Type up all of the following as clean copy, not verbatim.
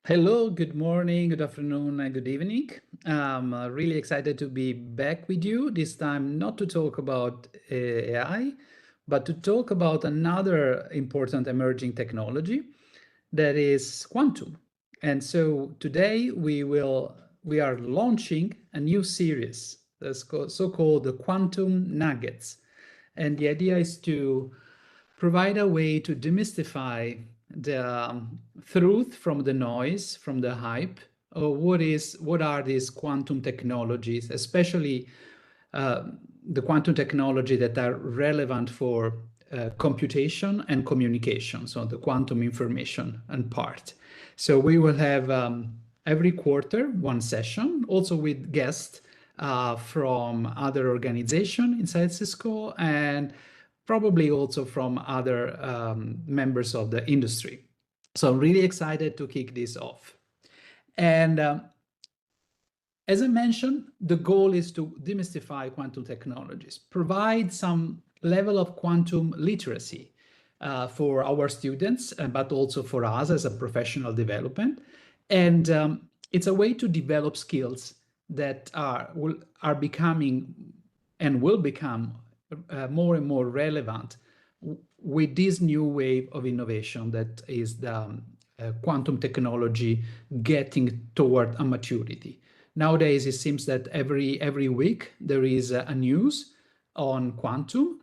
Hello, good morning, good afternoon, and good evening. I'm really excited to be back with you, this time not to talk about AI, but to talk about another important emerging technology that is quantum. And so today we are launching a new series that's so-called the Quantum Nuggets. And the idea is to provide a way to demystify the truth from the noise, from the hype, or what are these quantum technologies, especially the quantum technology that are relevant for computation and communication, so the quantum information and part. So we will have every quarter one session, also with guests from other organizations inside Cisco and probably also from other members of the industry. So I'm really excited to kick this off. And as I mentioned, the goal is to demystify quantum technologies, provide some level of quantum literacy for our students, but also for us as a professional development. And it's a way to develop skills that are becoming and will become more and more relevant with this new wave of innovation that is the quantum technology getting toward a maturity. Nowadays, it seems that every week there is a news on quantum.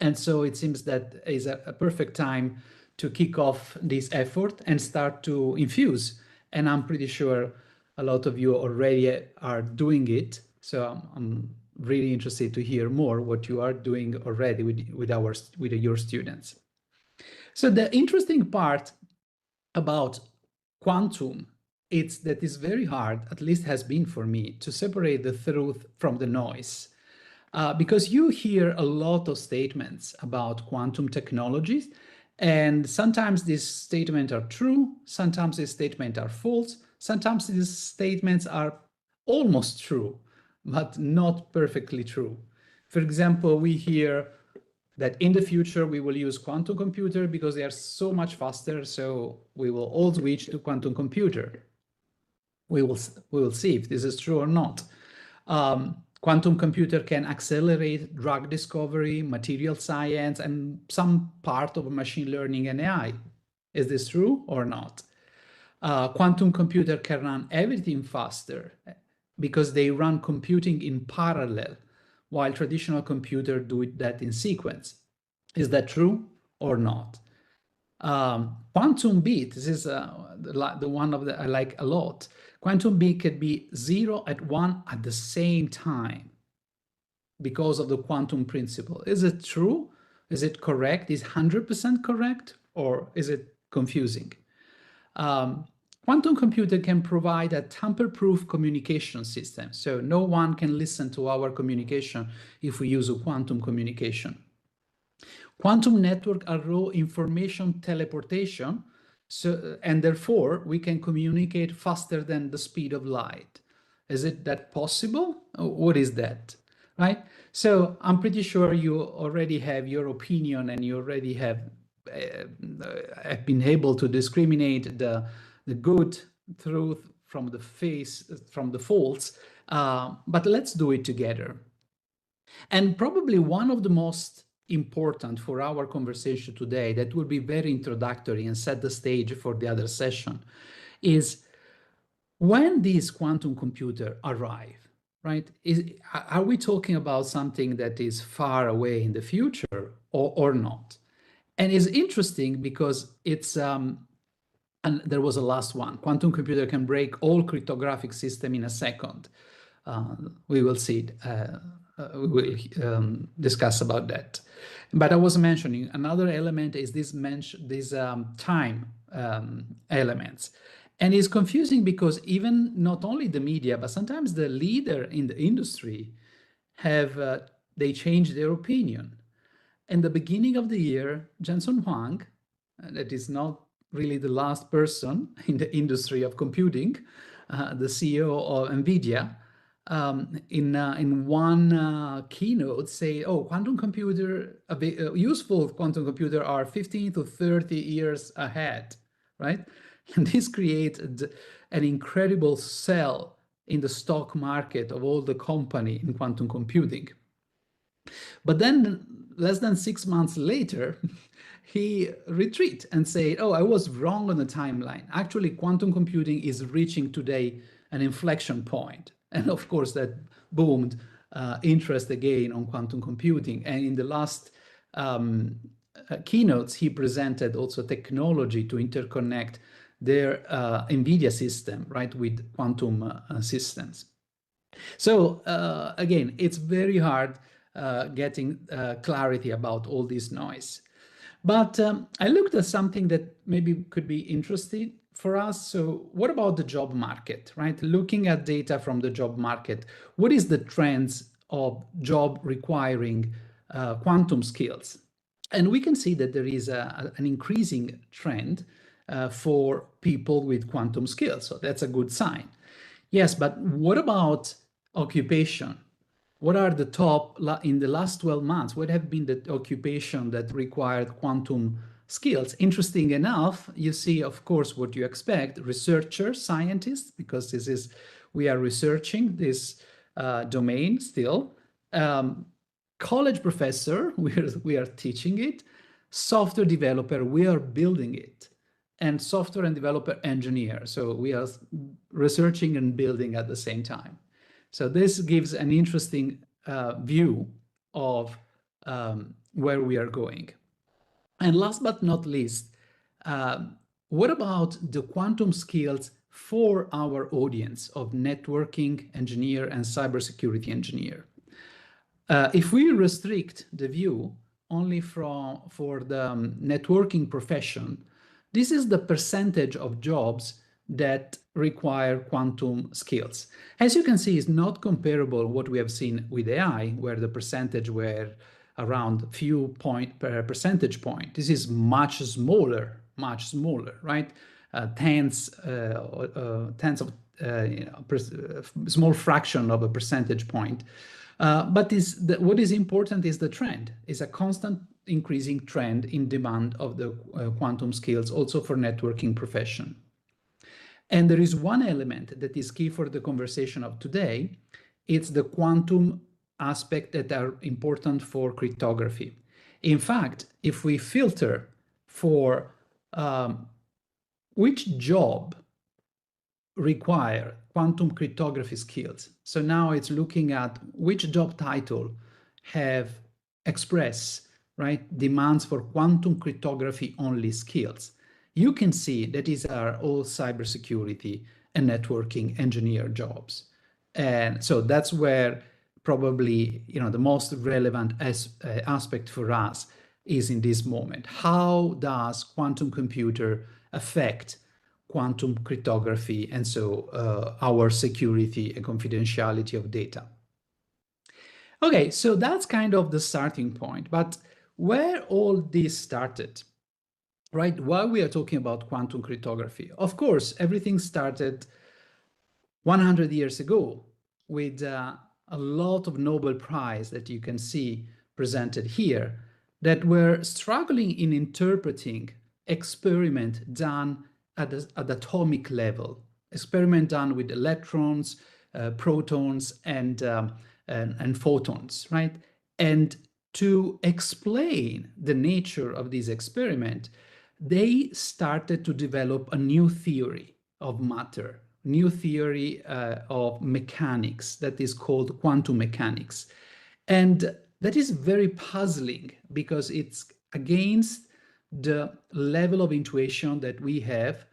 And so it seems that is a perfect time to kick off this effort and start to infuse. And I'm pretty sure a lot of you already are doing it. So I'm really interested to hear more what you are doing already with your students. So the interesting part about quantum, it's that it's very hard, at least has been for me, to separate the truth from the noise. Because you hear a lot of statements about quantum technologies, and sometimes these statements are true, sometimes these statements are false, sometimes these statements are almost true, but not perfectly true. For example, we hear that in the future we will use quantum computer because they are so much faster, so we will all switch to quantum computer. We will see if this is true or not. Quantum computer can accelerate drug discovery, material science, and some part of machine learning and AI. Is this true or not? Quantum computer can run everything faster because they run computing in parallel, while traditional computers do that in sequence. Is that true or not? Quantum bit, this is the one of the I like a lot. Quantum bit could be 0 and 1 at the same time because of the quantum principle. Is it true? Is it correct? Is 100% correct? Or is it confusing? Quantum computer can provide a tamper-proof communication system. So no one can listen to our communication if we use a quantum communication. Quantum network allow information teleportation, and therefore we can communicate faster than the speed of light. Is it that possible? What is that, right? So I'm pretty sure you already have your opinion and you already have been able to discriminate the good truth from the false, but let's do it together. And probably one of the most important for our conversation today that will be very introductory and set the stage for the other session is when these quantum computers arrive, right? Are we talking about something that is far away in the future or not? And it's interesting because it's, and there was a last one, quantum computer can break all cryptographic system in a second. We will see, we will discuss about that. But I was mentioning another element is these time elements. And it's confusing because even not only the media, but sometimes the leader in the industry they change their opinion. In the beginning of the year, Jensen Huang, that is not really the last person in the industry of computing, the CEO of NVIDIA, in one keynote say, oh, quantum computer, useful quantum computer are 15 to 30 years ahead, right? And this created an incredible sell in the stock market of all the company in quantum computing. But then less than 6 months later, he retreat and say, oh, I was wrong on the timeline. Actually, quantum computing is reaching today an inflection point. And of course, that boomed interest again on quantum computing. And in the last keynotes, he presented also technology to interconnect their NVIDIA system, right, with quantum systems. So again, it's very hard getting clarity about all this noise. But I looked at something that maybe could be interesting for us. So what about the job market, right? Looking at data from the job market, what is the trends of job requiring quantum skills? And we can see that there is an increasing trend for people with quantum skills. So that's a good sign. Yes, but what about occupation? What are the top, in the last 12 months, what have been the occupation that required quantum skills? Interesting enough, you see, of course, what you expect, researchers, scientists, because we are researching this domain still. College professor, we are teaching it. Software developer, we are building it. And software and developer engineer. So we are researching and building at the same time. So this gives an interesting view of where we are going. And last but not least, what about the quantum skills for our audience of networking engineer and cybersecurity engineer? If we restrict the view only for the networking profession, this is the percentage of jobs that require quantum skills. As you can see, it's not comparable what we have seen with AI, where the percentage were around few percentage point. This is much smaller, right? Tens of small fraction of a percentage point. But what is important is the trend, is a constant increasing trend in demand of the quantum skills also for networking profession. And there is one element that is key for the conversation of today. It's the quantum aspect that are important for cryptography. In fact, if we filter for which job require quantum cryptography skills, so now it's looking at which job title have express, right, demands for quantum cryptography only skills. You can see that these are all cybersecurity and networking engineer jobs. And so that's where probably the most relevant aspect for us is in this moment. How does quantum computer affect quantum cryptography and so our security and confidentiality of data? Okay, so that's kind of the starting point. But where all this started, right? Why we are talking about quantum cryptography? Of course, everything started 100 years ago with a lot of Nobel Prize that you can see presented here that were struggling in interpreting experiment done at the atomic level, experiment done with electrons, protons, and photons, right? And to explain the nature of this experiment, they started to develop a new theory of matter, new theory of mechanics that is called quantum mechanics. And that is very puzzling because it's against the level of intuition that we have,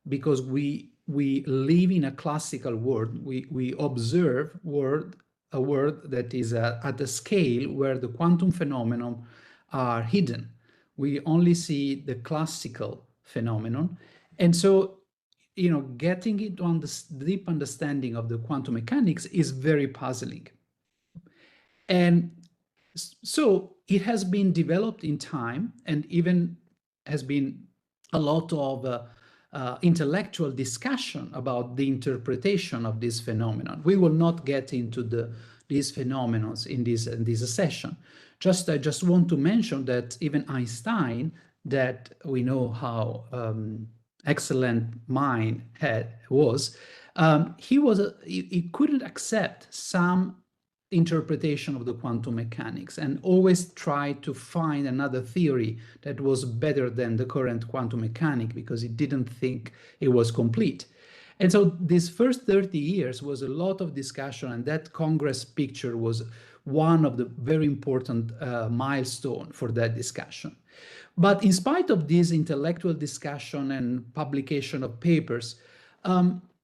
because we live in a classical world. We observe a world that is at a scale where the quantum phenomenon are hidden. We only see the classical phenomenon. And so, getting it on the deep understanding of the quantum mechanics is very puzzling. And so it has been developed in time, and even has been a lot of intellectual discussion about the interpretation of this phenomenon. We will not get into these phenomena in this session. I just want to mention that even Einstein, that we know how excellent mind he couldn't accept some interpretation of the quantum mechanics and always tried to find another theory that was better than the current quantum mechanic because he didn't think it was complete. And so these first 30 years was a lot of discussion, and that Congress picture was one of the very important milestone for that discussion. But in spite of this intellectual discussion and publication of papers,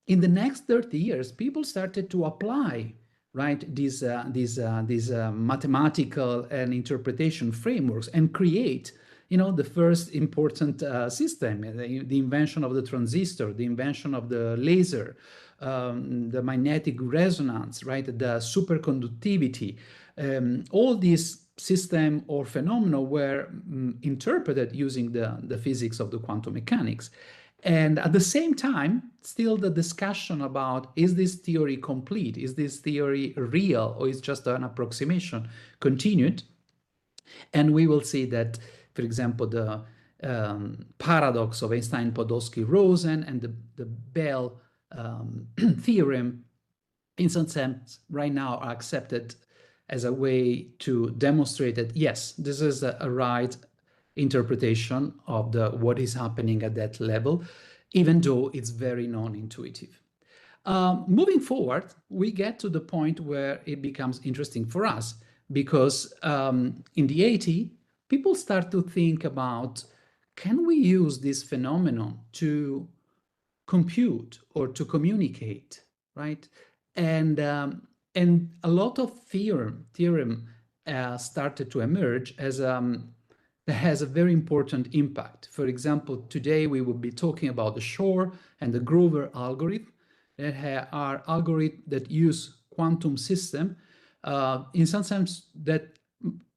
in the next 30 years, people started to apply, right, these mathematical and interpretation frameworks and create, the first important system, the invention of the transistor, the invention of the laser, the magnetic resonance, right, the superconductivity, all these system or phenomena were interpreted using the physics of the quantum mechanics. And at the same time, still the discussion about, is this theory complete? Is this theory real, or is just an approximation, continued? And we will see that, for example, the paradox of Einstein-Podolsky-Rosen and the Bell theorem, in some sense, right now are accepted as a way to demonstrate that, yes, this is a right interpretation of what is happening at that level, even though it's very non-intuitive. Moving forward, we get to the point where it becomes interesting for us, because in the 80s, people start to think about, can we use this phenomenon to compute or to communicate, right? And a lot of theorem started to emerge as that has a very important impact. For example, today we will be talking about the Shor and the Grover algorithm, that are algorithms that use quantum system in some sense that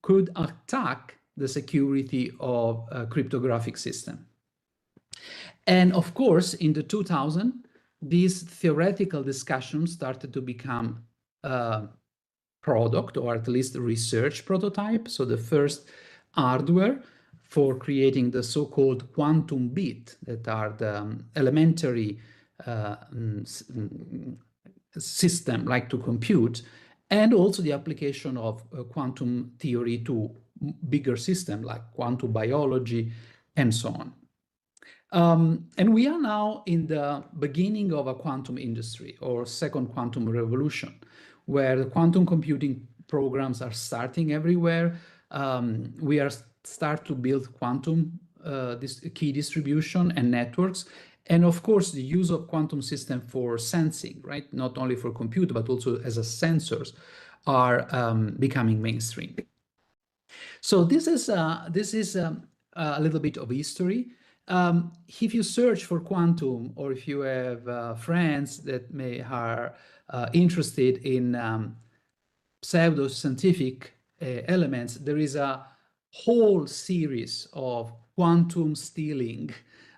could attack the security of a cryptographic system. And of course, in the 2000s, these theoretical discussions started to become product, or at least a research prototype. So the first hardware for creating the so-called quantum bit, that are the elementary system like to compute, and also the application of quantum theory to bigger system like quantum biology and so on. And we are now in the beginning of a quantum industry, or second quantum revolution, where the quantum computing programs are starting everywhere. We are start to build quantum key distribution and networks. And of course, the use of quantum system for sensing, right? Not only for compute, but also as a sensors are becoming mainstream. So this is a little bit of history. If you search for quantum, or if you have friends that are interested in pseudo-scientific elements, there is a whole series of quantum stealing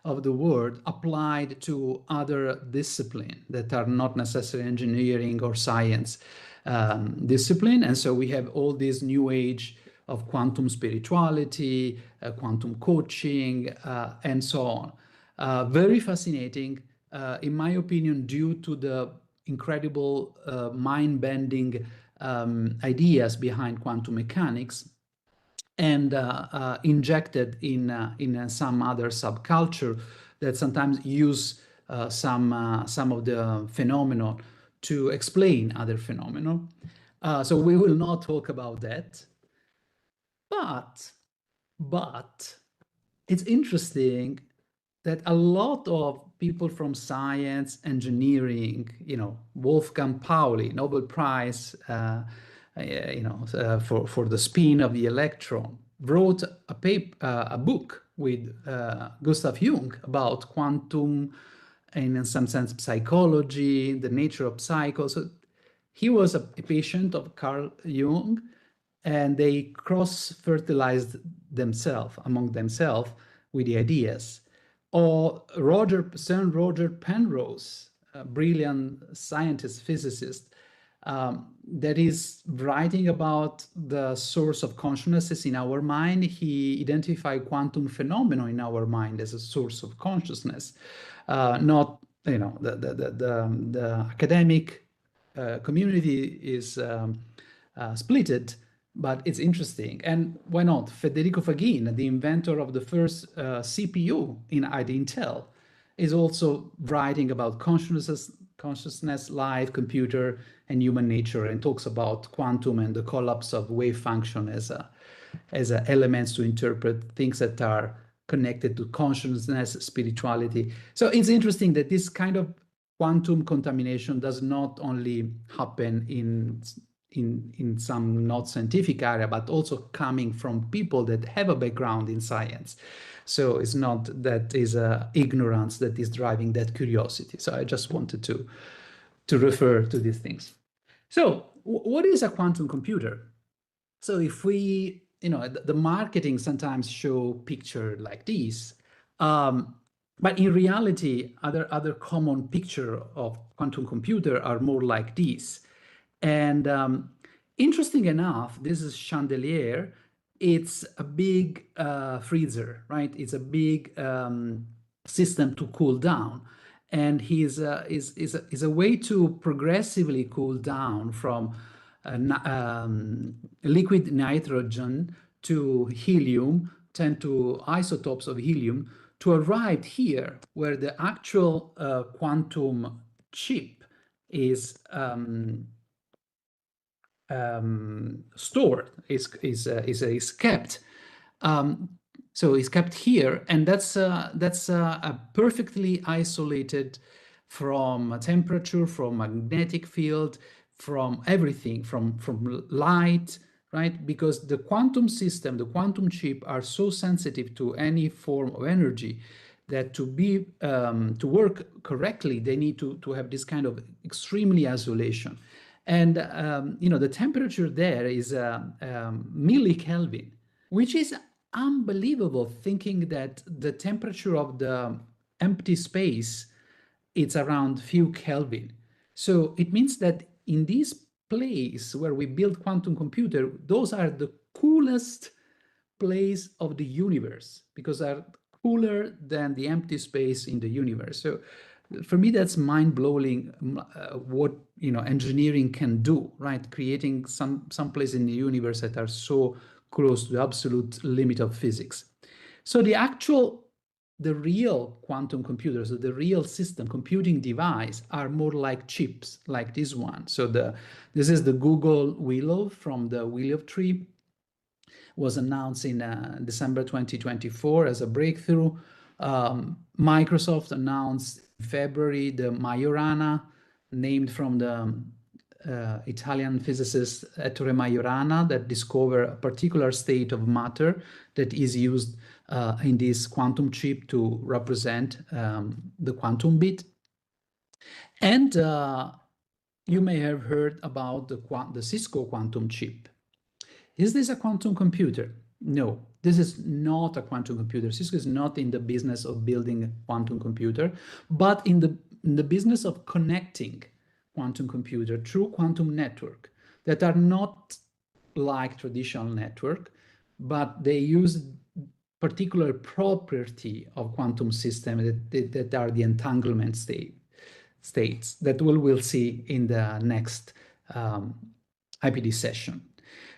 of the word applied to other disciplines that are not necessarily engineering or science discipline. And so we have all this new age of quantum spirituality, quantum coaching, and so on. Very fascinating, in my opinion, due to the incredible mind-bending ideas behind quantum mechanics, and injected in some other subculture that sometimes use some of the phenomena to explain other phenomena. So we will not talk about that. But it's interesting that a lot of people from science, engineering, Wolfgang Pauli, Nobel Prize, for the spin of the electron, wrote a book with Gustav Jung about quantum, and in some sense psychology, the nature of psycho. So he was a patient of Carl Jung, and they cross-fertilized themselves among themselves with the ideas. Or Sir Roger Penrose, a brilliant scientist, physicist, that is writing about the source of consciousness in our mind. He identified quantum phenomena in our mind as a source of consciousness, not, you know, the academic community is splitted, but it's interesting. And why not? Federico Fagin, the inventor of the first CPU at Intel, is also writing about consciousness, life, computer, and human nature, and talks about quantum and the collapse of wave function as elements to interpret things that are connected to consciousness, spirituality. So it's interesting that this kind of quantum contamination does not only happen in some not scientific area, but also coming from people that have a background in science. So it's not that is ignorance that is driving that curiosity. So I just wanted to refer to these things. So what is a quantum computer? So if we, you know, the marketing sometimes show picture like this, but in reality, other common picture of quantum computer are more like this. And interesting enough, this is chandelier. It's a big freezer, right? It's a big system to cool down. And is a way to progressively cool down from liquid nitrogen to helium, 10 to isotopes of helium, to arrive here where the actual quantum chip is stored, is kept. So it's kept here, and that's a perfectly isolated from temperature, from magnetic field, from everything, from light, right? Because the quantum system, the quantum chip, are so sensitive to any form of energy that to work correctly, they need to have this kind of extremely isolation. And you know, the temperature there is millikelvin, which is unbelievable, thinking that the temperature of the empty space, it's around few Kelvin. So it means that in this place where we build quantum computer, those are the coolest place of the universe, because are cooler than the empty space in the universe. So for me, that's mind-blowing, what, you know, engineering can do, right? Creating some place in the universe that are so close to the absolute limit of physics. So the real quantum computers, so the real system computing device, are more like chips, like this one. So this is the Google Willow from the Willow tree, was announced in December 2024 as a breakthrough. Microsoft announced in February the Majorana, named from the Italian physicist Ettore Majorana, that discovered a particular state of matter that is used in this quantum chip to represent the quantum bit. And you may have heard about the Cisco quantum chip. Is this a quantum computer? No, this is not a quantum computer. Cisco is not in the business of building a quantum computer, but in the business of connecting quantum computer through quantum network that are not like traditional network, but they use particular property of quantum system that are the entanglement states that we'll see in the next IPD session.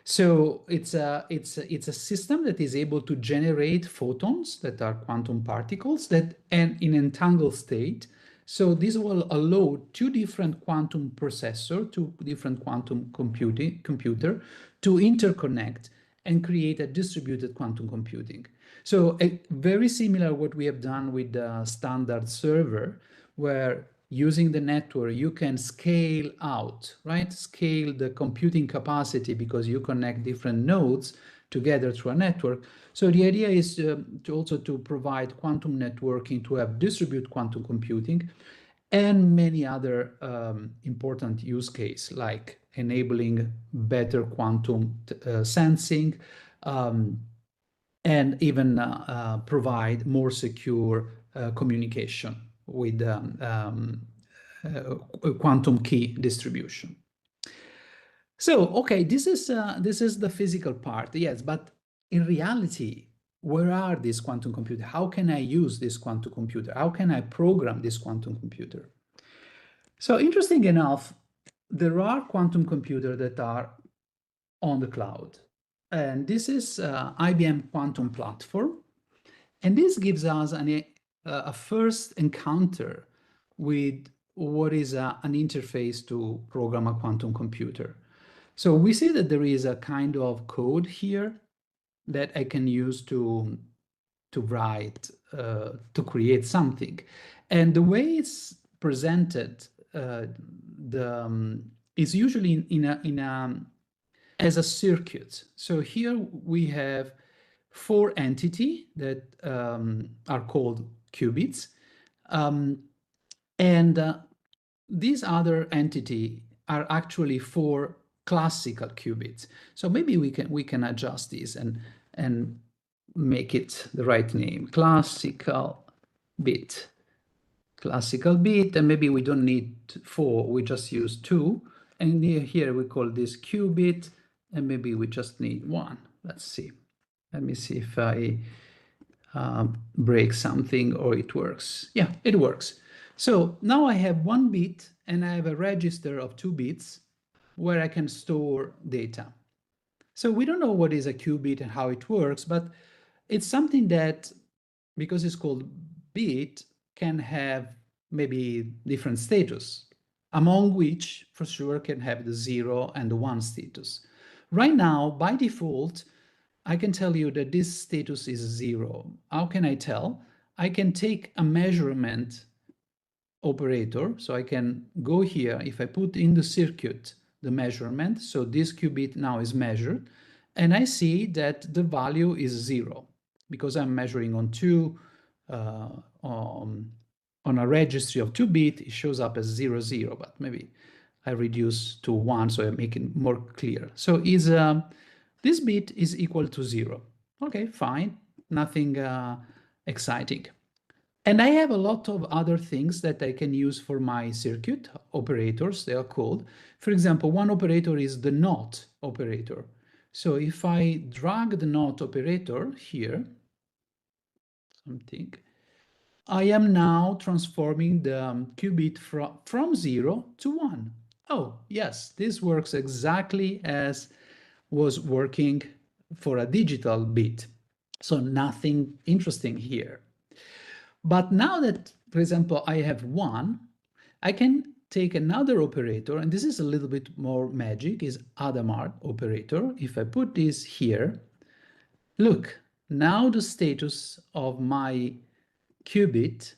So it's a system that is able to generate photons that are quantum particles that and in entangled state. So this will allow two different quantum processor, two different quantum computer to interconnect and create a distributed quantum computing. So very similar what we have done with the standard server, where using the network, you can scale out, right? Scale the computing capacity because you connect different nodes together through a network. So the idea is to also to provide quantum networking to have distributed quantum computing and many other important use case, like enabling better quantum sensing, and even provide more secure communication with quantum key distribution. So, okay, this is the physical part, yes, but in reality, where are these quantum computers? How can I use this quantum computer? How can I program this quantum computer? So, interesting enough, there are quantum computers that are on the cloud, and this is IBM Quantum Platform, and this gives us a first encounter with what is an interface to program a quantum computer. So we see that there is a kind of code here that I can use to write, to create something. And the way it's presented, the is usually as a circuit. So here we have four entities that are called qubits. And these other entity are actually four classical qubits. So maybe we can adjust this and make it the right name. Bit. Classical bit, and maybe we don't need four, we just use two. And here we call this qubit, and maybe we just need one. Let's see. Let me see if I break something or it works. Yeah, it works. So now I have one bit and I have a register of 2 bits where I can store data. So we don't know what is a qubit and how it works, but it's something that, because it's called bit, can have maybe different status, among which for sure can have the 0 and the 1 status. Right now, by default, I can tell you that this status is 0. How can I tell? I can take a measurement operator. So I can go here, if I put in the circuit the measurement, so this qubit now is measured, and I see that the value is 0 because I'm measuring on on a registry of 2 bit, it shows up as 0, 0, but maybe I reduce to 1 so I make it more clear. So this bit is equal to 0. Okay, fine, nothing exciting. And I have a lot of other things that I can use for my circuit operators, they are called. For example, one operator is the NOT operator. So if I drag the NOT operator here, I am now transforming the qubit from 0 to 1. Oh, yes, this works exactly as was working for a digital bit. So nothing interesting here. But now that, for example, I have 1, I can take another operator, and this is a little bit more magic, is Hadamard operator. If I put this here, look, now the status of my qubit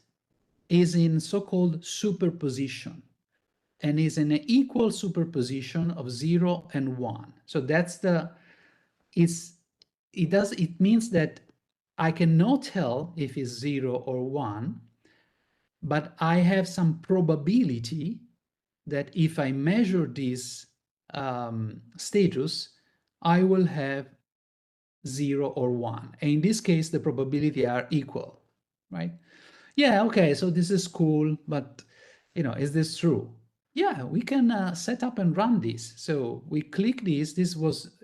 is in so-called superposition, and is in an equal superposition of 0 and 1. So that's it means that I cannot tell if it's 0 or 1, but I have some probability that if I measure this status, I will have 0 or 1. And in this case, the probability are equal, right? Yeah, okay, so this is cool, but is this true? Yeah, we can set up and run this. So we click this. This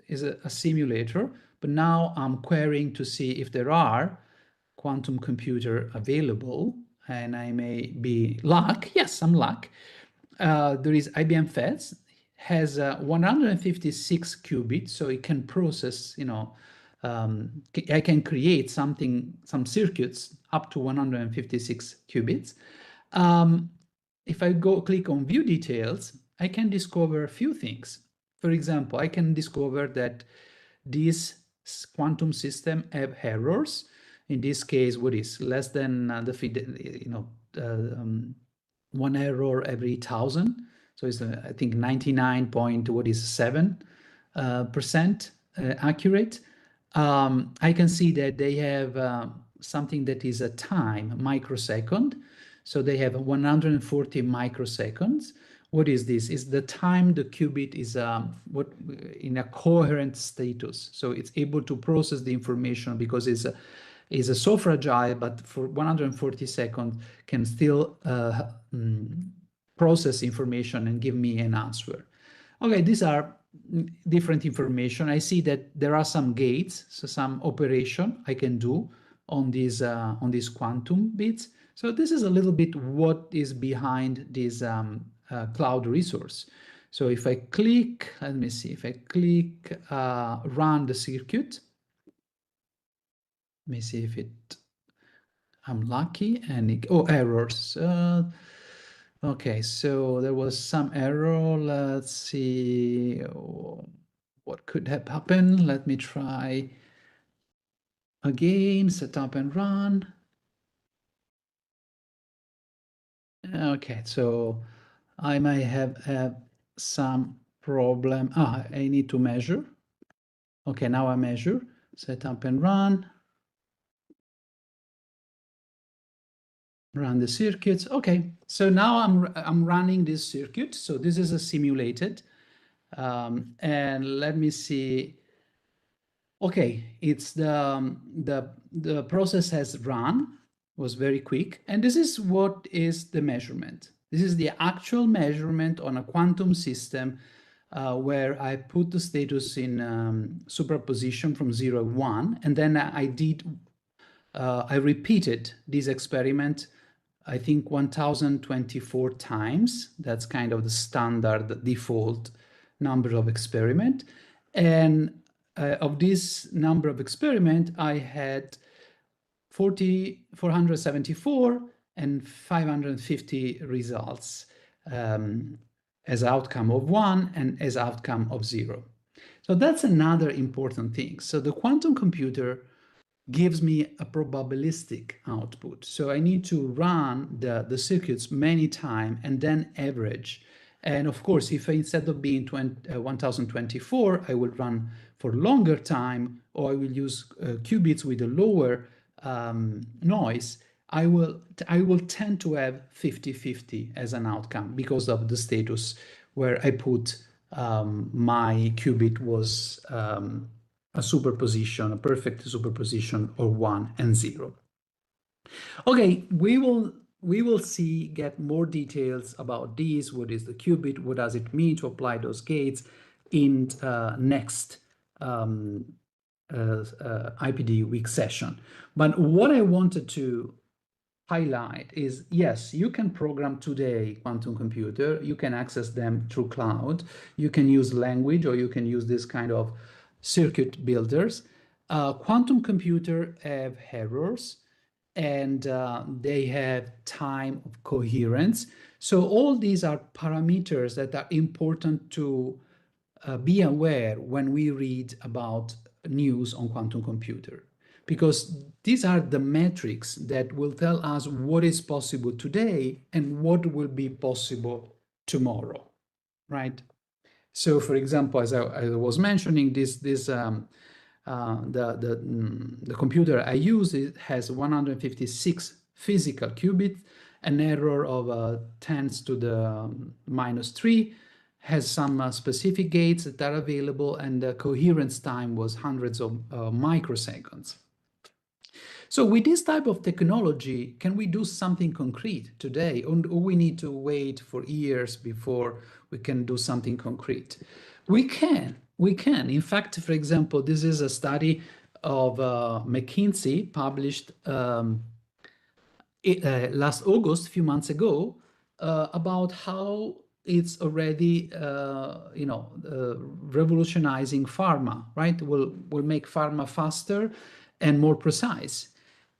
is a simulator, but now I'm querying to see if there are quantum computer available, and I may be luck. Yes, I'm luck. There is IBM FETS, has 156 qubits, so it can process, I can create some circuits up to 156 qubits. If I click on view details, I can discover a few things. For example, I can discover that this quantum system have errors. In this case, what is less than one error every 1,000. So it's I think 99.7% accurate. I can see that they have something that is a time microsecond. So they have 140 microseconds. What is this? Is the time the qubit is in a coherent status. So it's able to process the information because it's so fragile, but for 140 seconds can still process information and give me an answer. Okay, these are different information. I see that there are some gates, so some operation I can do on these quantum bits. So this is a little bit what is behind this cloud resource. So if I click, let me see, if I click run the circuit, let me see if I'm lucky, and errors. Okay, so there was some error. Let's see what could have happened. Let me try again, set up and run. Okay, so I might have some problem. I need to measure. Okay, now I measure, set up and run the circuits. Okay, so now I'm running this circuit. So this is a simulated, and let me see. Okay, it's the process has run, was very quick, and this is what is the measurement. This is the actual measurement on a quantum system where I put the status in superposition from 0 and 1, and then I repeated this experiment, I think 1024 times. That's kind of the standard default number of experiment. And of this number of experiment, I had 474 and 550 results as outcome of 1 and as outcome of 0. So that's another important thing. So the quantum computer gives me a probabilistic output. So I need to run the circuits many times and then average. And of course, if instead of being 1024, I will run for longer time, or I will use qubits with a lower noise, I will tend to have 50-50 as an outcome because of the status where I put my qubit was a superposition, a perfect superposition of 1 and 0. Okay, we will get more details about these. What is the qubit? What does it mean to apply those gates in next IPD week session. But what I wanted to highlight is, yes, you can program today quantum computer. You can access them through cloud. You can use language, or you can use this kind of circuit builders. Quantum computer have errors, and they have time of coherence. So all these are parameters that are important to be aware when we read about news on quantum computer, because these are the metrics that will tell us what is possible today and what will be possible tomorrow, right? So, for example, as I was mentioning, the computer I use, it has 156 physical qubits, an error of 10 to the -3, has some specific gates that are available, and the coherence time was hundreds of microseconds. So with this type of technology, can we do something concrete today, or we need to wait for years before we can do something concrete? We can. In fact, for example, this is a study of McKinsey published last August, a few months ago, about how it's already, revolutionizing pharma, right? Will make pharma faster and more precise.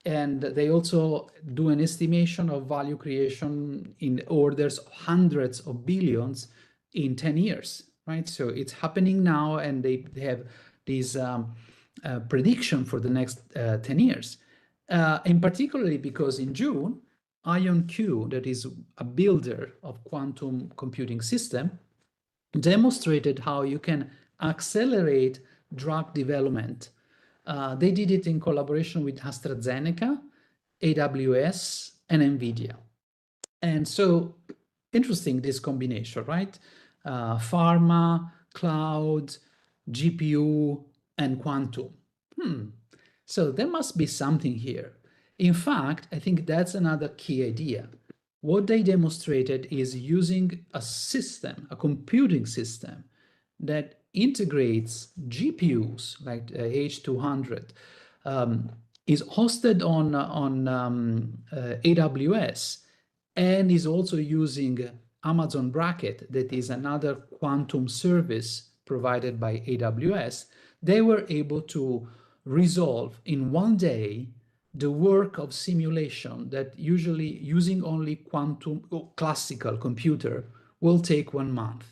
And they also do an estimation of value creation in orders of hundreds of billions in 10 years, right? So it's happening now, and they have this prediction for the next 10 years. And particularly because in June, IonQ, that is a builder of quantum computing system, demonstrated how you can accelerate drug development. They did it in collaboration with AstraZeneca, AWS, and NVIDIA. And so interesting, this combination, right? Pharma, cloud, GPU, and quantum. So there must be something here. In fact, I think that's another key idea. What they demonstrated is using a system, a computing system, that integrates GPUs like H200, is hosted on AWS and is also using Amazon Braket, that is another quantum service provided by AWS. They were able to resolve in one day the work of simulation that usually using only quantum or classical computer will take 1 month.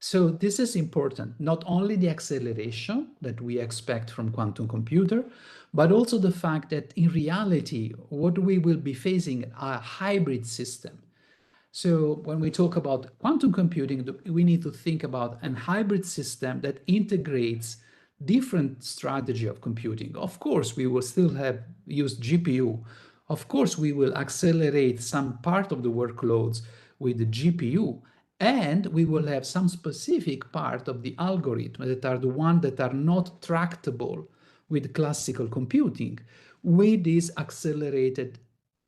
So this is important, not only the acceleration that we expect from quantum computer, but also the fact that in reality, what we will be facing are a hybrid system. So when we talk about quantum computing, we need to think about a hybrid system that integrates different strategy of computing. Of course, we will still have used GPU. Of course, we will accelerate some part of the workloads with the GPU, and we will have some specific part of the algorithm that are the ones that are not tractable with classical computing, with this accelerated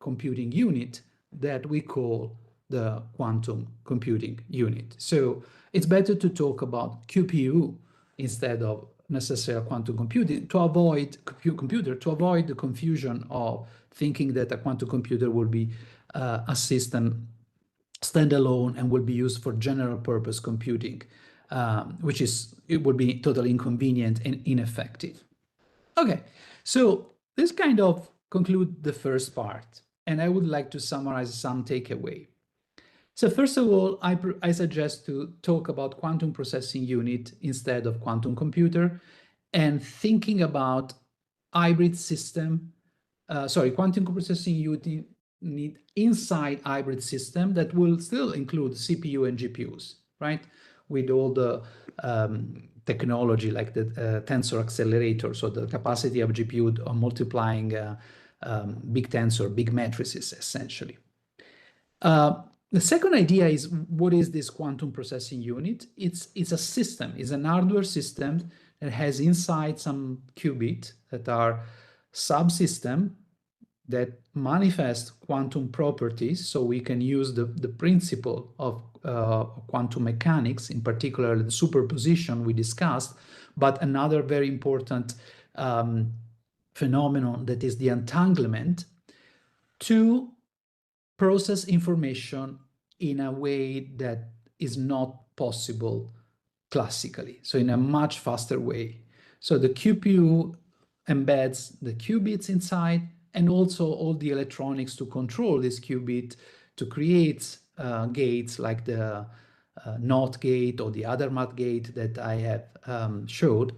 computing unit that we call the quantum computing unit. So it's better to talk about QPU instead of necessarily quantum computing to avoid the confusion of thinking that a quantum computer will be a system standalone and will be used for general purpose computing, it would be totally inconvenient and ineffective. Okay, so this kind of conclude the first part, and I would like to summarize some takeaway. So first of all, I suggest to talk about quantum processing unit instead of quantum computer, and thinking about hybrid system, quantum processing unit need inside hybrid system that will still include CPU and GPUs, right? With all the technology like the tensor accelerator, so the capacity of GPU of multiplying big tensor, big matrices, essentially. The second idea is, what is this quantum processing unit? It's a system, it's an hardware system that has inside some qubit that are subsystem that manifest quantum properties, so we can use the principle of quantum mechanics, in particular the superposition we discussed, but another very important phenomenon that is the entanglement, to process information in a way that is not possible classically, so in a much faster way. So the QPU embeds the qubits inside, and also all the electronics to control this qubit, to create gates like the NOT gate or the other MAT gate that I have showed,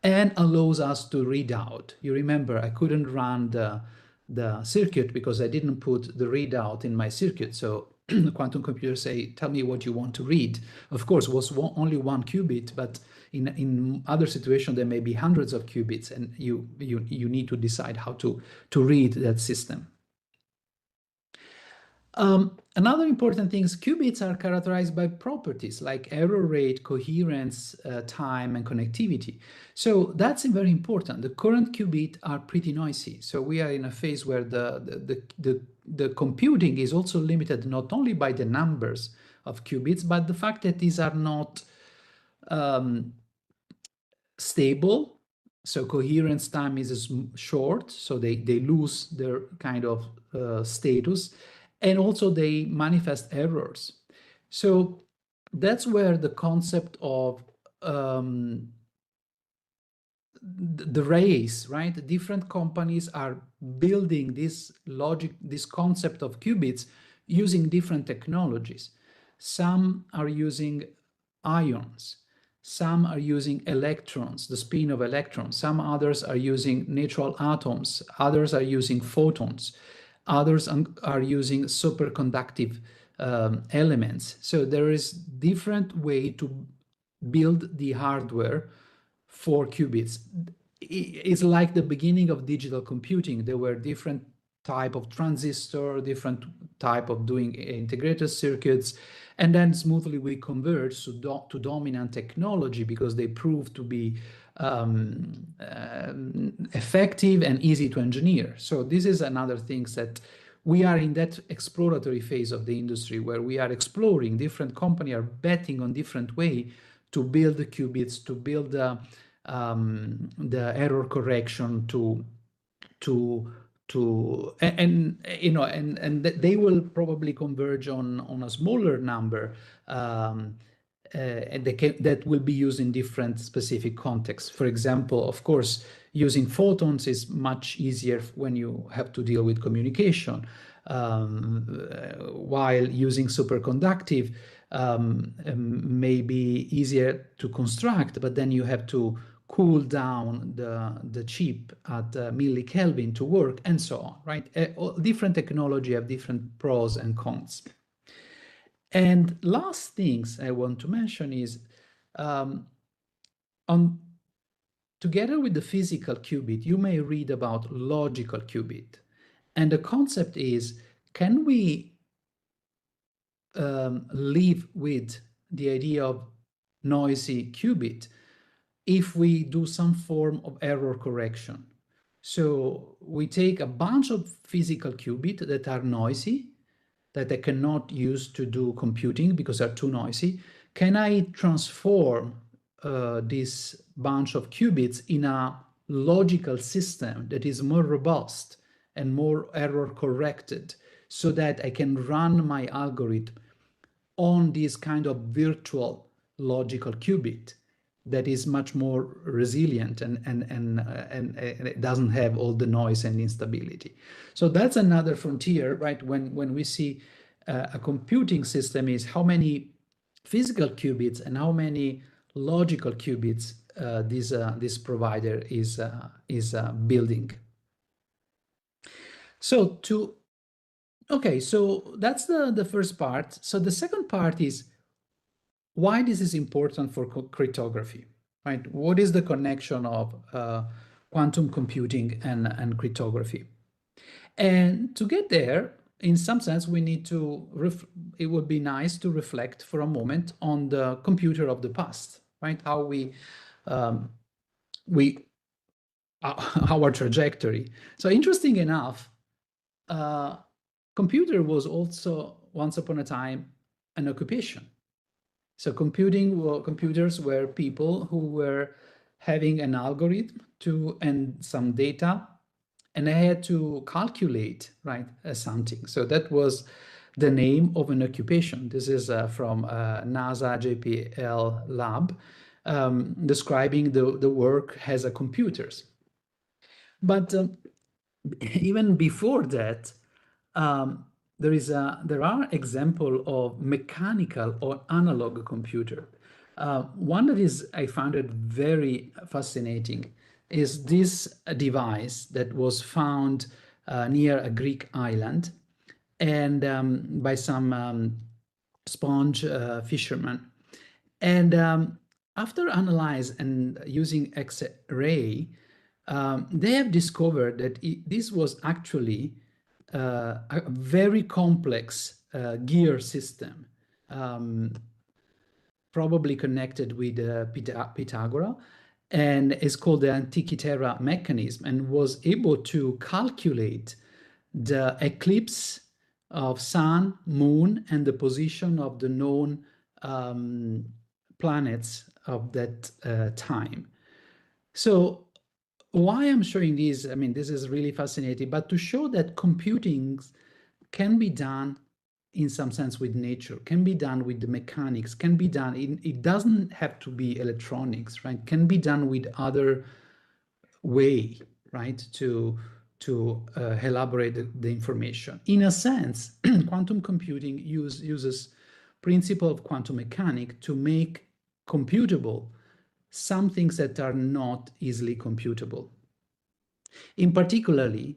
and allows us to read out. You remember, I couldn't run the circuit because I didn't put the readout in my circuit. So the quantum computer say, tell me what you want to read. Of course, it was only one qubit, but in other situations, there may be hundreds of qubits, and you need to decide how to read that system. Another important thing is qubits are characterized by properties like error rate, coherence, time, and connectivity. So that's very important. The current qubits are pretty noisy. So we are in a phase where the computing is also limited not only by the numbers of qubits, but the fact that these are not stable. So coherence time is short, so they lose their kind of status, and also they manifest errors. So that's where the concept of the race, right? Different companies are building this logic, this concept of qubits using different technologies. Some are using ions, some are using electrons, the spin of electrons, some others are using neutral atoms, others are using photons, others are using superconductive elements. So there is different way to build the hardware for qubits. It's like the beginning of digital computing. There were different type of transistor, different type of doing integrated circuits, and then smoothly we converge to dominant technology because they proved to be effective and easy to engineer. So this is another thing that we are in that exploratory phase of the industry where we are exploring, different companies are betting on different way build the qubits, to build the error correction, and you know, and they will probably converge on a smaller number, and that will be used in different specific contexts. For example, of course, using photons is much easier when you have to deal with communication, while using superconductive may be easier to construct, but then you have to cool down the chip at millikelvin to work, and so on, right? Different technology have different pros and cons. And last things I want to mention is together with the physical qubit, you may read about logical qubit. And the concept is, can we live with the idea of noisy qubit if we do some form of error correction? So we take a bunch of physical qubits that are noisy, that I cannot use to do computing because they're too noisy. Can I transform this bunch of qubits in a logical system that is more robust and more error corrected, so that I can run my algorithm on this kind of virtual logical qubit that is much more resilient and it doesn't have all the noise and instability. So that's another frontier, right? When we see a computing system is how many physical qubits and how many logical qubits this provider is building. So okay, so that's the first part. So the second part is why this is important for cryptography, right? What is the connection of quantum computing and cryptography? And to get there, in some sense, we need to, it would be nice to reflect for a moment on the computer of the past, right? How our trajectory. So interesting enough, computer was also once upon a time an occupation. So computers were people who were having an algorithm and some data, and they had to calculate, right, something. So that was the name of an occupation. This is from NASA JPL lab, describing the work as a computers. But even before that, there are examples of mechanical or analog computer. One that I found it very fascinating is this device that was found near a Greek island, and by some sponge fishermen. And after analyze and using X-ray, they have discovered that this was actually a very complex gear system, probably connected with Pythagoras, and is called the Antikythera mechanism, and was able to calculate the eclipse of sun, moon, and the position of the known planets of that time. So why I'm showing this, I mean, this is really fascinating, but to show that computing can be done in some sense with nature, can be done with the mechanics, can be done, it doesn't have to be electronics, right? Can be done with other way, right, to elaborate the information. In a sense, quantum computing uses principle of quantum mechanics to make computable some things that are not easily computable. In particularly,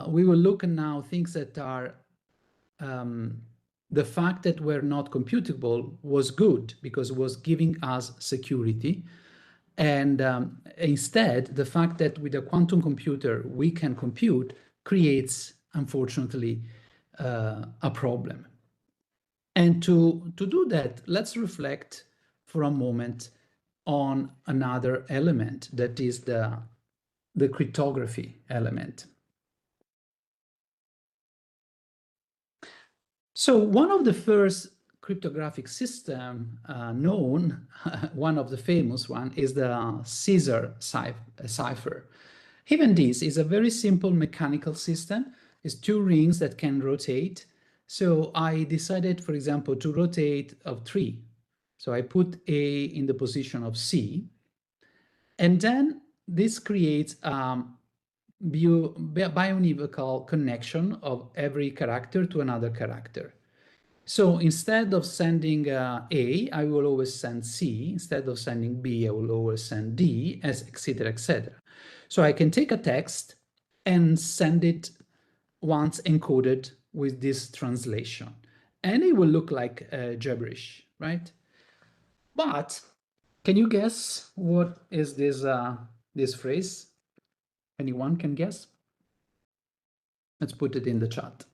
we will look at now things that are the fact that were not computable was good because it was giving us security. And instead, the fact that with a quantum computer we can compute creates, unfortunately, a problem. And to do that, let's reflect for a moment on another element that is the cryptography element. So one of the first cryptographic system known, one of the famous one, is the Caesar cipher. Even this is a very simple mechanical system. It's two rings that can rotate. So I decided, for example, to rotate of 3. So I put A in the position of C. And then this creates bionivocal connection of every character to another character. So instead of sending A, I will always send C. Instead of sending B, I will always send D, etc., etc. So I can take a text and send it once encoded with this translation. And it will look like gibberish, right? But can you guess what is this phrase? Anyone can guess? Let's put it in the chat.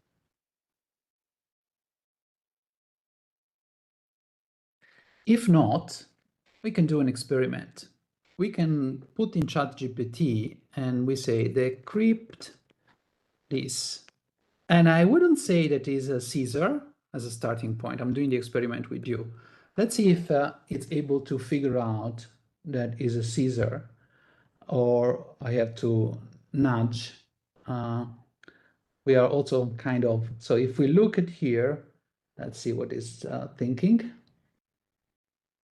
If not, we can do an experiment. We can put in ChatGPT and we say decrypt this. And I wouldn't say that is a Caesar as a starting point. I'm doing the experiment with you. Let's see if it's able to figure out that is a Caesar, or I have to nudge. We are also kind of, so if we look at here, let's see what it's thinking.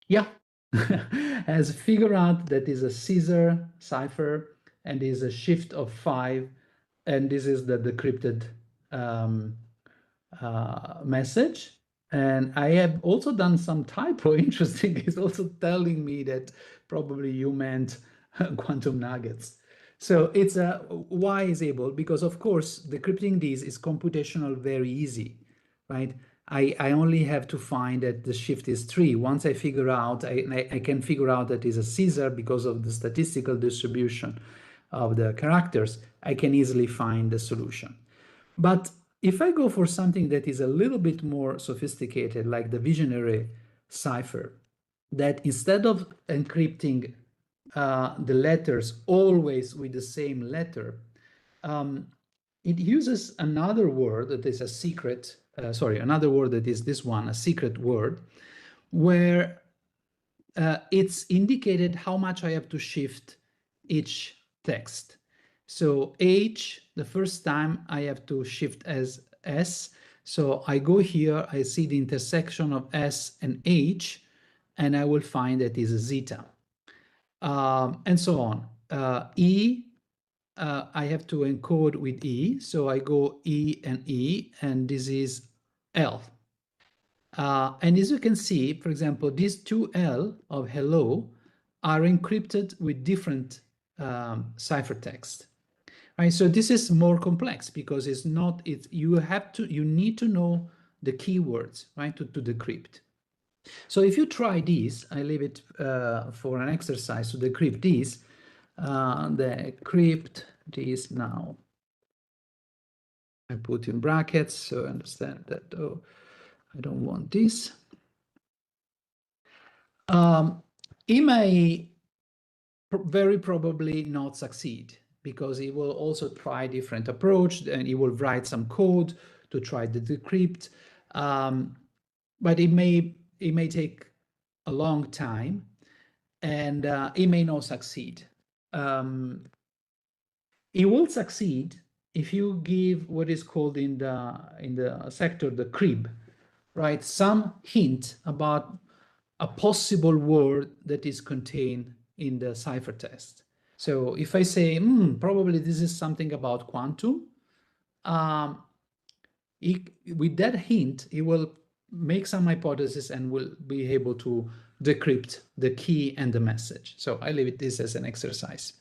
Yeah, has figured out that is a Caesar cipher and is a shift of 5, and this is the decrypted message. And I have also done some typo. Interesting, it's also telling me that probably you meant quantum nuggets. So it's why is able, because of course decrypting these is computational very easy, right? I only have to find that the shift is 3. Once I figure out, I can figure out that is a Caesar because of the statistical distribution of the characters. I can easily find the solution. But if I go for something that is a little bit more sophisticated, like the visionary cipher, that instead of encrypting the letters always with the same letter, it uses another word that is a secret, another word that is this one, a secret word, where it's indicated how much I have to shift each text. So H, the first time I have to shift as S. So I go here, I see the intersection of S and H, and I will find that is a zeta. And so on. E, I have to encode with E. So I go E, and this is L. And as you can see, for example, these two L of hello are encrypted with different ciphertext. Right, so this is more complex because it's not, you need to know the keywords, right, to decrypt. So if you try this, I leave it for an exercise to decrypt this, decrypt this now. I put in brackets, so I understand that, oh, I don't want this. It may very probably not succeed because it will also try different approach and it will write some code to try to decrypt, but it may take a long time, and it may not succeed. It will succeed if you give what is called in the sector the crib, right? Some hint about a possible word that is contained in the ciphertext. So if I say, probably this is something about quantum, with that hint, it will make some hypothesis and will be able to decrypt the key and the message. So I leave this as an exercise.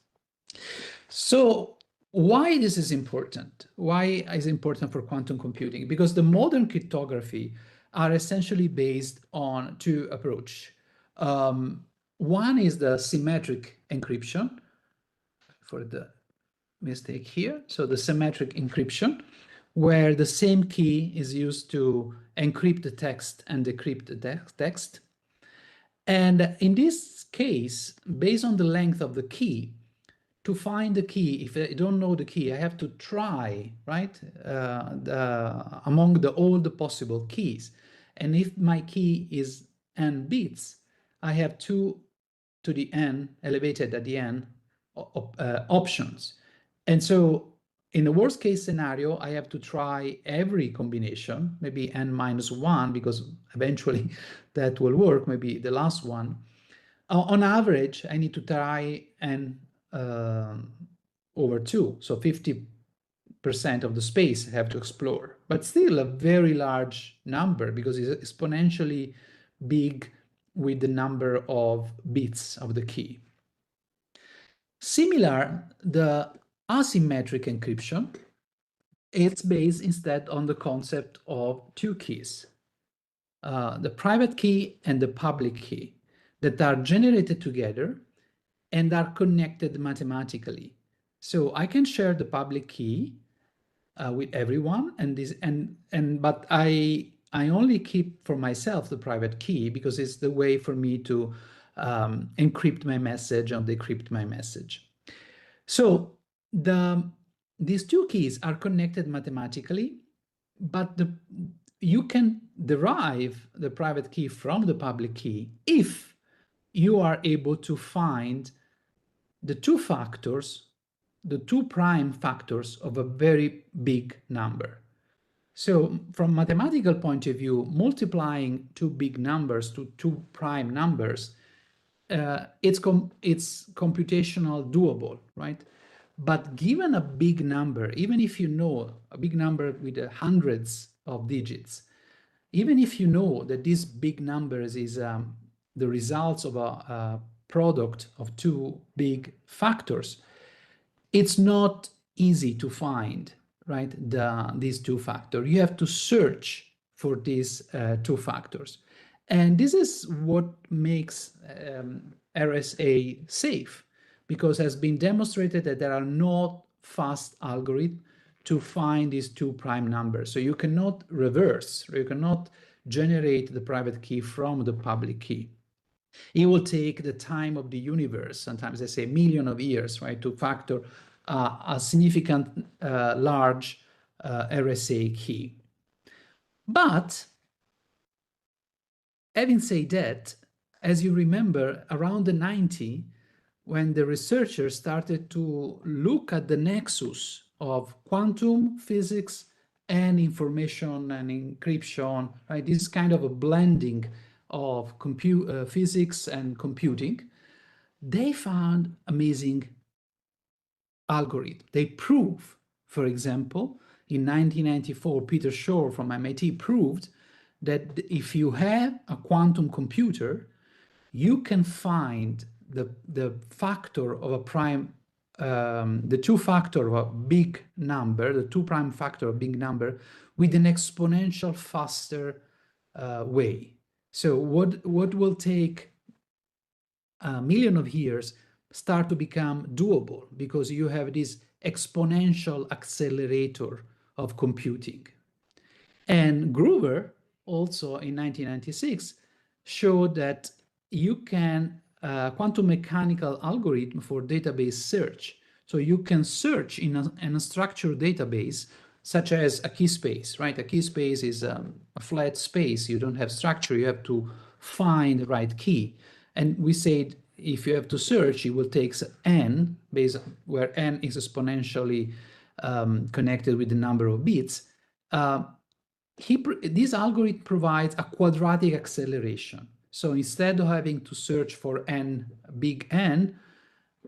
So why this is important? Why is it important for quantum computing? Because the modern cryptography are essentially based on two approaches. One is the symmetric encryption, for the mistake here. So the symmetric encryption, where the same key is used to encrypt the text and decrypt the text. And in this case, based on the length of the key, to find the key, if I don't know the key, I have to try, right, among all the possible keys. And if my key is n bits, I have 2 to the n elevated at the n options. And so in the worst case scenario, I have to try every combination, maybe n minus 1, because eventually that will work, maybe the last one. On average, I need to try n over 2, so 50% of the space I have to explore, but still a very large number because it's exponentially big with the number of bits of the key. Similar, the asymmetric encryption, it's based instead on the concept of two keys, the private key and the public key, that are generated together and are connected mathematically. So I can share the public key with everyone, but I only keep for myself the private key because it's the way for me to encrypt my message and decrypt my message. So these two keys are connected mathematically, but you can derive the private key from the public key if you are able to find the two factors, the two prime factors of a very big number. So from mathematical point of view, multiplying two big numbers to two prime numbers, it's computational doable, right? But given a big number, even if you know a big number with hundreds of digits, even if you know that these big numbers is the results of a product of two big factors, it's not easy to find, right, these two factors. You have to search for these two factors. And this is what makes RSA safe, because it has been demonstrated that there are no fast algorithms to find these two prime numbers. So you cannot reverse, or you cannot generate the private key from the public key. It will take the time of the universe, sometimes they say million of years, right, to factor a significant large RSA key. But having said that, as you remember, around the 90s, when the researchers started to look at the nexus of quantum physics and information and encryption, right, this kind of a blending of physics and computing, they found amazing algorithm. They prove, for example, in 1994, Peter Shor from MIT proved that if you have a quantum computer, you can find the factor of a prime, the two factor of a big number, the two prime factor of a big number, with an exponential faster way. So what will take a million of years start to become doable because you have this exponential accelerator of computing. And Groover also in 1996 showed that you can quantum mechanical algorithm for database search. So you can search in a structured database such as a key space, right? A key space is a flat space. You don't have structure. You have to find the right key. And we said if you have to search, it will take n, based on where n is exponentially connected with the number of bits. This algorithm provides a quadratic acceleration. So instead of having to search for n, big N,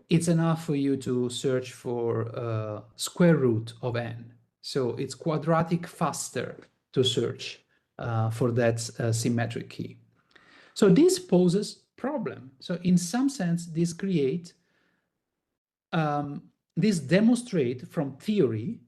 it's enough for you to search for square root of n. So it's quadratic faster to search for that symmetric key. So this poses problem. So in some sense, this demonstrate from theory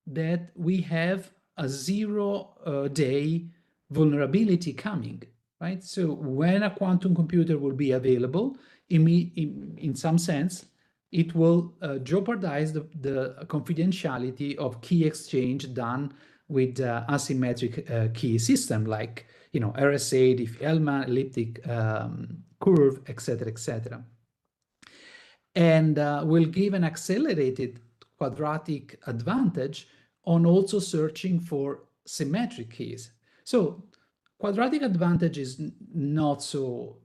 that we have a 0-day vulnerability coming, right? So when a quantum computer will be available, in some sense, it will jeopardize the confidentiality of key exchange done with asymmetric key system like, RSA, Diffie-Hellman, elliptic curve, etc., etc. And will give an accelerated quadratic advantage on also searching for symmetric keys. So quadratic advantage is not so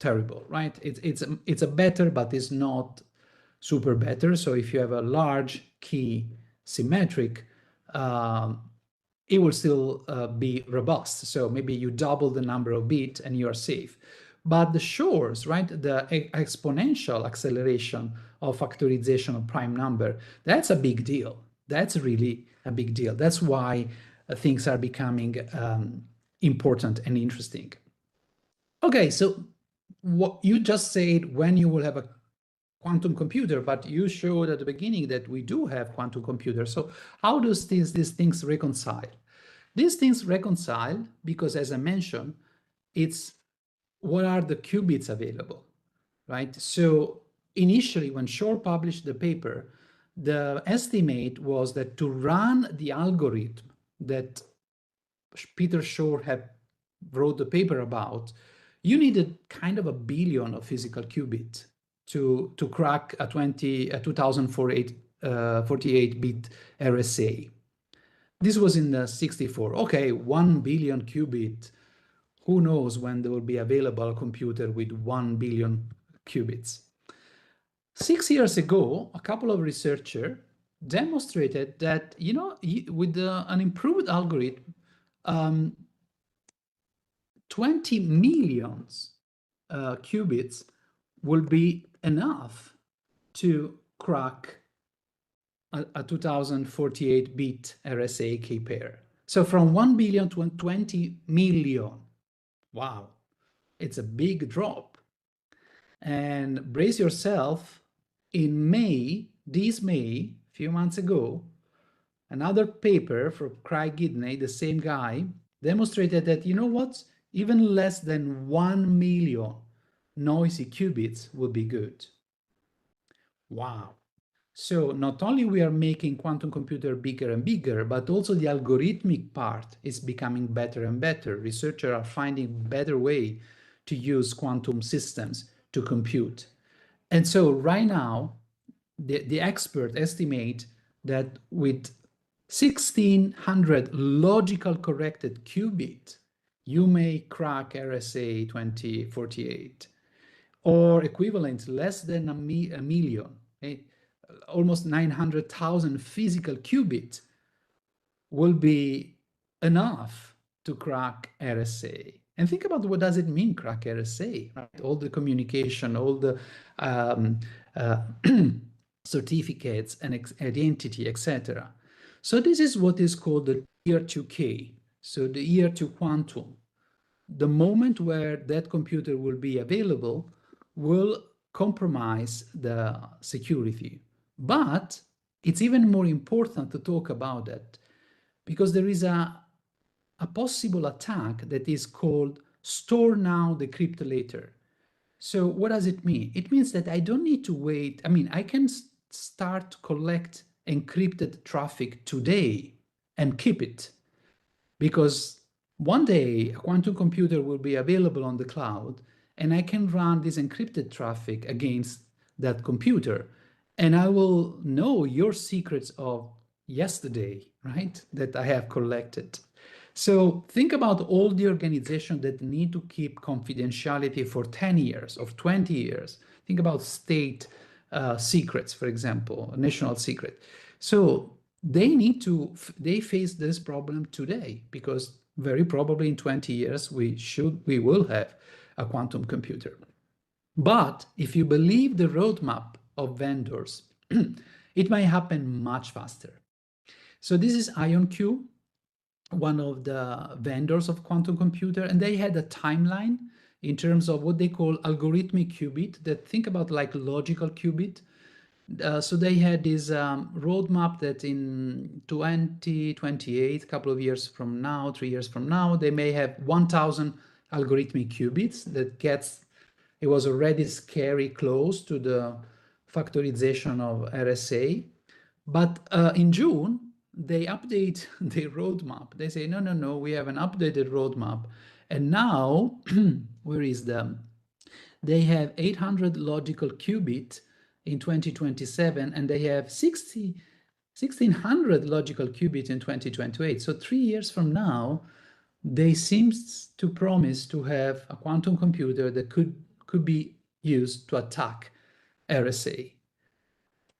terrible, right? It's a better, but it's not super better. So if you have a large key symmetric, um, it will still be robust. So maybe you double the number of bits and you're safe. But the shorts, right, the exponential acceleration of factorization of prime number, that's a big deal. That's really a big deal. That's why things are becoming important and interesting. Okay, so what you just said, when you will have a quantum computer, but you showed at the beginning that we do have quantum computers. So how does these things reconcile? These things reconcile because, as I mentioned, it's what are the qubits available, right? So initially, when Shor published the paper, the estimate was that to run the algorithm that Peter Shor had wrote the paper about, you needed kind of a billion of physical qubits to crack a 2048 bit RSA. This was in the 64. Okay, 1 billion qubit. Who knows when there will be available a computer with 1 billion qubits. 6 years ago, a couple of researchers demonstrated that, with an improved algorithm, 20 millions qubits will be enough to crack a 2048-bit RSA key pair. So from 1 billion to 20 million. Wow, it's a big drop. And brace yourself, in May, a few months ago, another paper from Craig Gidney, the same guy, demonstrated that, you know what? Even less than 1 million noisy qubits would be good. Wow. So not only we are making quantum computer bigger and bigger, but also the algorithmic part is becoming better and better. Researchers are finding better way to use quantum systems to compute. And so right now, the expert estimate that with 1600 logical corrected qubit, you may crack RSA 2048, or equivalent less than a million, almost 900,000 physical qubits will be enough to crack RSA. And think about what does it mean, crack RSA, right? All the communication, all the certificates and identity, etc. So this is what is called the tier 2K, so the year to quantum. The moment where that computer will be available will compromise the security. But it's even more important to talk about that because there is a possible attack that is called store now, decrypt later. So what does it mean? It means that I don't need to wait. I mean, I can start to collect encrypted traffic today and keep it, because one day a quantum computer will be available on the cloud and I can run this encrypted traffic against that computer. And I will know your secrets of yesterday, right? That I have collected. So think about all the organizations that need to keep confidentiality for 10 years or 20 years. Think about state secrets, for example, a national secret. So they face this problem today because very probably in 20 years we will have a quantum computer. But if you believe the roadmap of vendors, it may happen much faster. So this is IonQ, one of the vendors of quantum computer, and they had a timeline in terms of what they call algorithmic qubit, that think about like logical qubit. So they had this roadmap that in 2028, a couple of years from now, 3 years from now, they may have 1,000 algorithmic qubits. It was already scary close to the factorization of RSA. But in June, they update the roadmap. They say, no, we have an updated roadmap. And now, where is them? They have 800 logical qubit in 2027, and they have 1,600 logical qubit in 2028. So 3 years from now, they seem to promise to have a quantum computer that could be used to attack RSA.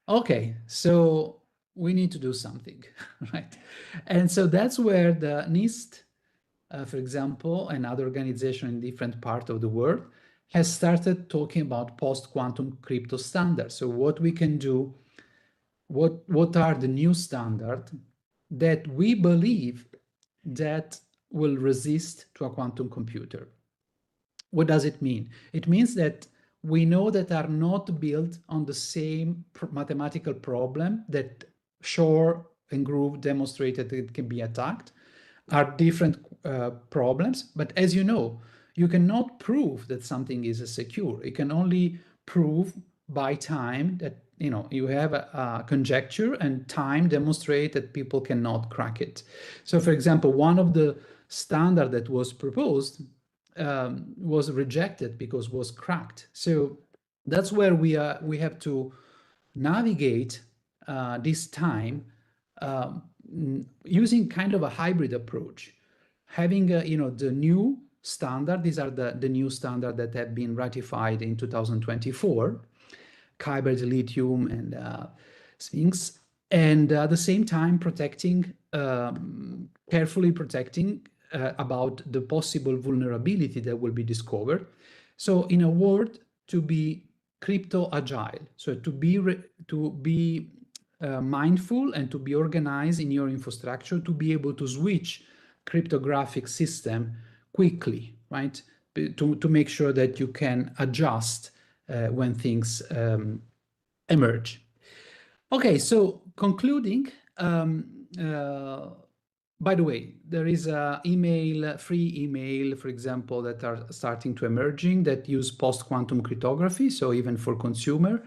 Okay, so we need to do something, right? And so that's where the NIST, for example, and other organizations in different parts of the world, has started talking about post-quantum crypto standards. So what we can do, what are the new standards that we believe that will resist to a quantum computer? What does it mean? It means that we know that are not built on the same mathematical problem that Shor and Groove demonstrated that it can be attacked, are different problems. But as you know, you cannot prove that something is secure. You can only prove by time that you have a conjecture, and time demonstrate that people cannot crack it. So for example, one of the standard that was proposed was rejected because was cracked. So that's where we have to navigate this time using kind of a hybrid approach, having the new standard. These are the new standard that have been ratified in 2024, Kyber, Lithium, and Sphinx, and at the same time protecting, carefully protecting about the possible vulnerability that will be discovered. So in a word, to be crypto agile, so to be mindful and to be organized in your infrastructure, to be able to switch cryptographic system quickly, right? To make sure that you can adjust when things emerge. Okay, so concluding, by the way, there is a free email, for example, that are starting to emerging that use post-quantum cryptography, so even for consumer.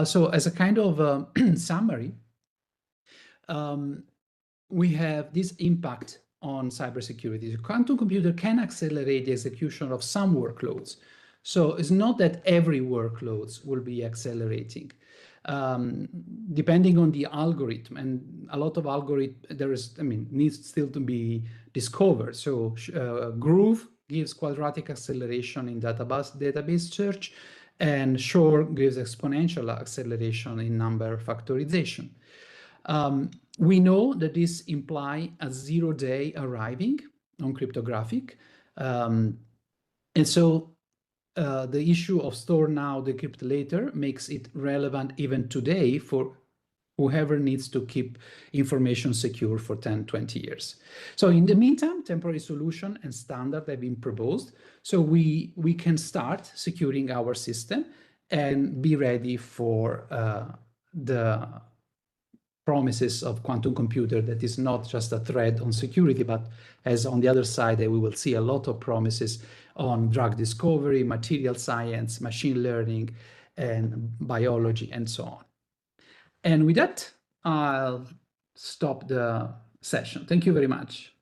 So as a kind of summary, we have this impact on cybersecurity. The quantum computer can accelerate the execution of some workloads. So it's not that every workloads will be accelerating. Depending on the algorithm, and a lot of algorithm, needs still to be discovered. So Groove gives quadratic acceleration in database search, and Shor gives exponential acceleration in number factorization. We know that this implies a 0-day arriving on cryptographic. And so the issue of store now, decrypt later makes it relevant even today for whoever needs to keep information secure for 10, 20 years. So in the meantime, temporary solution and standard have been proposed. So we can start securing our system and be ready for the promises of quantum computer that is not just a threat on security, but as on the other side, we will see a lot of promises on drug discovery, material science, machine learning, and biology, and so on. And with that, I'll stop the session. Thank you very much.